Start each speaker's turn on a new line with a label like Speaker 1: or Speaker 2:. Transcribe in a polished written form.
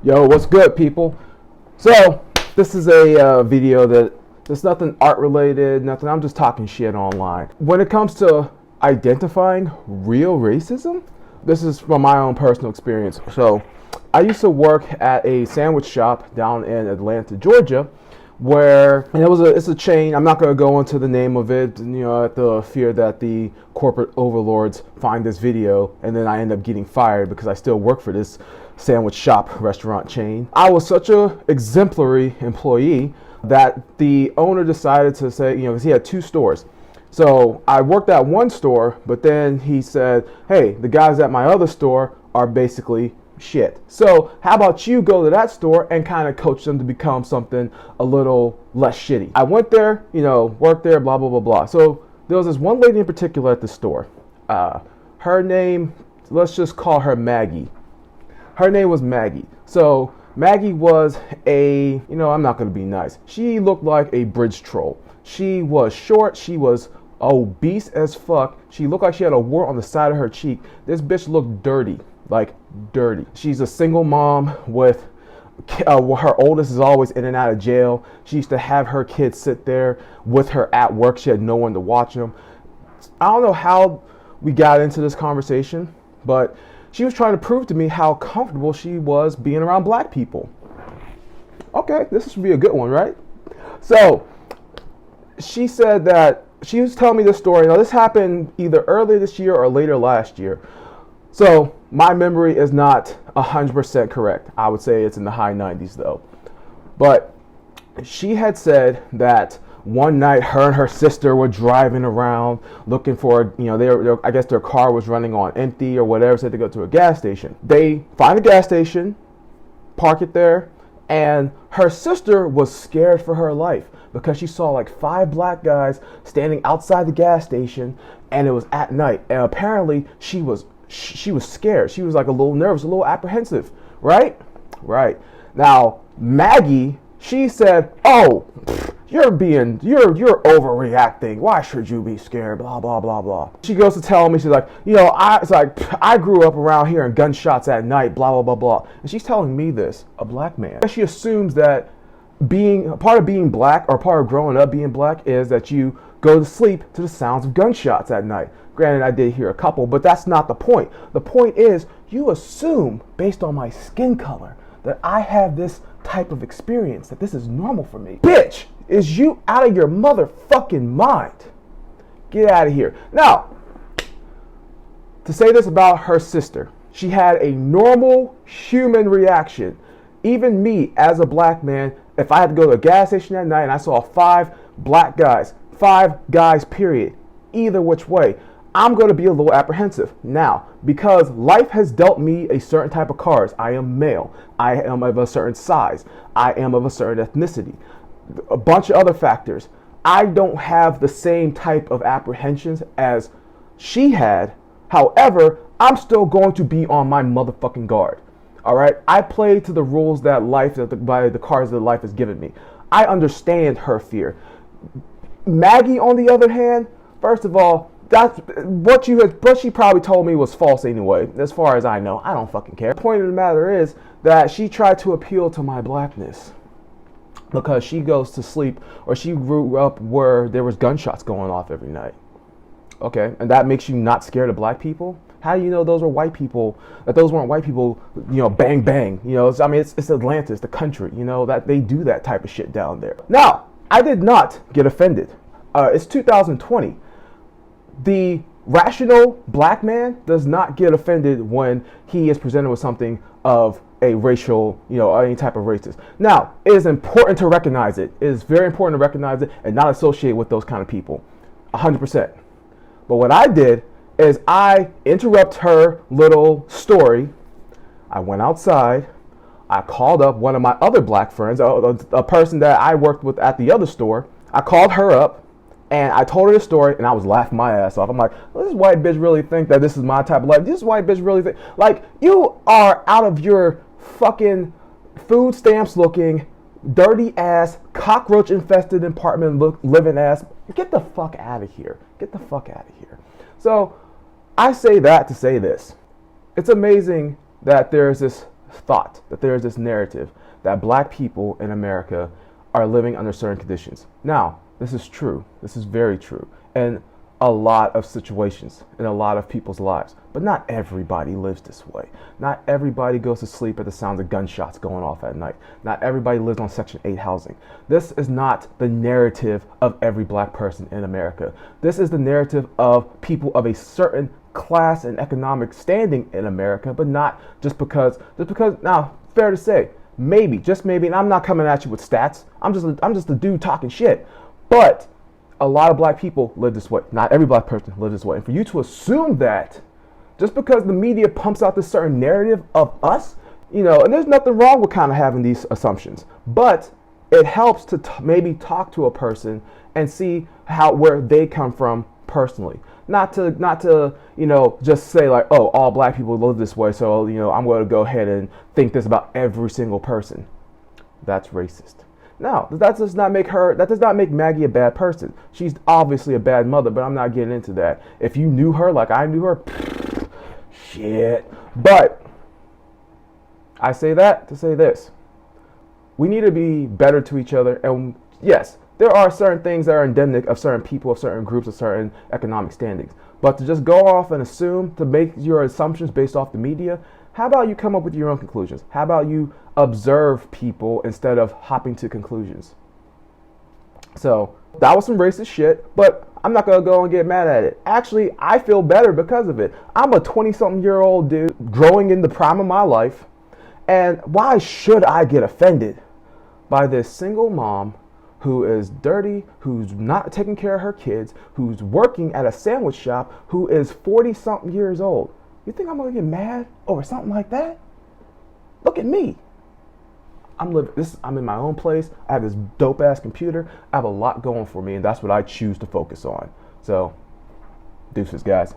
Speaker 1: Yo, what's good, people? So, this is a video that there's nothing art related, nothing. I'm just talking shit online. When it comes to identifying real racism, this is from my own personal experience. So, I used to work at a sandwich shop down in Atlanta, Georgia, where and it's a chain. I'm not going to go into the name of it, at the fear that the corporate overlords find this video and then I end up getting fired because I still work for this sandwich shop restaurant chain. I was such a exemplary employee that the owner decided to say, because he had two stores. So I worked at one store, but then he said, hey, the guys at my other store are basically shit. So how about you go to that store and kind of coach them to become something a little less shitty. I went there, worked there, blah, blah, blah, blah. So there was this one lady in particular at the store. Her name, let's just call her Maggie. Her name was Maggie. So Maggie was I'm not going to be nice. She looked like a bridge troll. She was short. She was obese as fuck. She looked like she had a wart on the side of her cheek. This bitch looked dirty. Like dirty. She's a single mom with her oldest is always in and out of jail. She used to have her kids sit there with her at work. She had no one to watch them. I don't know how we got into this conversation, but she was trying to prove to me how comfortable she was being around black people. Okay, this should be a good one, right? So she said that she was telling me this story. Now, this happened either earlier this year or later last year. So my memory is not 100% correct. I would say it's in the high 90s though. But she had said that one night her and her sister were driving around looking for, I guess their car was running on empty or whatever, so they had to go to a gas station. They find a gas station, park it there, and her sister was scared for her life because she saw like 5 black guys standing outside the gas station, and it was at night. And apparently she was scared. She was like a little nervous, a little apprehensive, right? Right. Now, Maggie, she said, "Oh, you're overreacting. Why should you be scared? Blah, blah, blah, blah." She goes to tell me, she's like, I grew up around hearing gunshots at night, blah, blah, blah, blah. And she's telling me this, a black man. She assumes that part of being black or part of growing up being black is that you go to sleep to the sounds of gunshots at night. Granted, I did hear a couple, but that's not the point. The point is, you assume, based on my skin color, that I have this type of experience, that this is normal for me. Bitch, is you out of your motherfucking mind? Get out of here. Now, to say this about her sister, she had a normal human reaction. Even me, as a black man, if I had to go to a gas station at night and I saw 5 black guys, 5 guys, period, either which way, I'm going to be a little apprehensive. Now, because life has dealt me a certain type of cards. I am male. I am of a certain size. I am of a certain ethnicity. A bunch of other factors. I don't have the same type of apprehensions as she had. However, I'm still going to be on my motherfucking guard. All right? I play to the rules that by the cards that life has given me. I understand her fear. Maggie, on the other hand, first of all, that's what she probably told me was false anyway. As far as I know, I don't fucking care. The point of the matter is that she tried to appeal to my blackness because she goes to sleep, or she grew up where there was gunshots going off every night. Okay, and that makes you not scared of black people? How do you know those were white people? That those weren't white people? Bang bang. It's Atlanta, it's the country. That they do that type of shit down there. Now, I did not get offended. It's 2020. The rational black man does not get offended when he is presented with something of a racial, any type of racist. Now, it is important to recognize it. It is very important to recognize it and not associate with those kind of people. 100%. But what I did is I interrupt her little story. I went outside. I called up one of my other black friends, a person that I worked with at the other store. I called her up. And I told her the story, and I was laughing my ass off. I'm like, well, this white bitch really think that this is my type of life. This white bitch really think, like, you are out of your fucking food stamps looking, dirty ass, cockroach infested apartment living ass. Get the fuck out of here. Get the fuck out of here. So I say that to say this. It's amazing that there's this thought, that there is this narrative that black people in America are living under certain conditions. Now, this is true. This is very true. And a lot of situations in a lot of people's lives. But not everybody lives this way. Not everybody goes to sleep at the sounds of gunshots going off at night. Not everybody lives on Section 8 housing. This is not the narrative of every black person in America. This is the narrative of people of a certain class and economic standing in America, but not just because, now, fair to say, maybe, just maybe, and I'm not coming at you with stats. I'm just a dude talking shit. But a lot of black people live this way. Not every black person lives this way. And for you to assume that just because the media pumps out this certain narrative of us, and there's nothing wrong with kind of having these assumptions, but it helps to maybe talk to a person and see where they come from personally. Not to just say like, oh, all black people live this way, so I'm going to go ahead and think this about every single person. That's racist. No, that does not make Maggie a bad person. She's obviously a bad mother, but I'm not getting into that. If you knew her like I knew her, shit. But I say that to say this. We need to be better to each other. And yes, there are certain things that are endemic of certain people, of certain groups, of certain economic standings. But to just go off and assume, to make your assumptions based off the media, how about you come up with your own conclusions? How about you observe people instead of hopping to conclusions? So that was some racist shit, but I'm not going to go and get mad at it. Actually, I feel better because of it. I'm a 20-something-year-old dude growing in the prime of my life. And why should I get offended by this single mom who is dirty, who's not taking care of her kids, who's working at a sandwich shop, who is 40-something years old? You think I'm going to get mad over something like that? Look at me. I'm in my own place. I have this dope-ass computer. I have a lot going for me, and that's what I choose to focus on. So, deuces, guys.